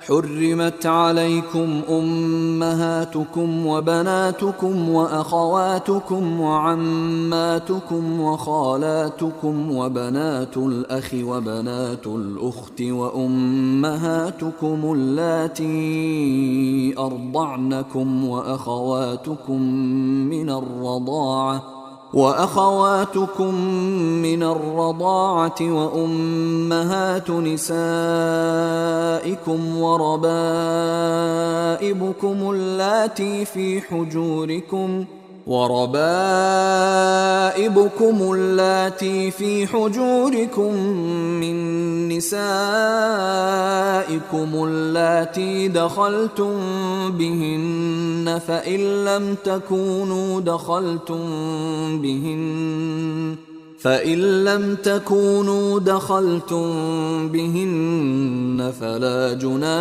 حرمت عليكم أمهاتكم وبناتكم وأخواتكم وعماتكم وخالاتكم وبنات الأخ وبنات الأخت وأمهاتكم اللاتي أرضعنكم وأخواتكم من الرضاعة وأمهات نسائكم وربائبكم اللاتي في حجوركم من نسائكم اللاتي دخلتم بهن فإن لم تكونوا دخلتم بهن فلا جناح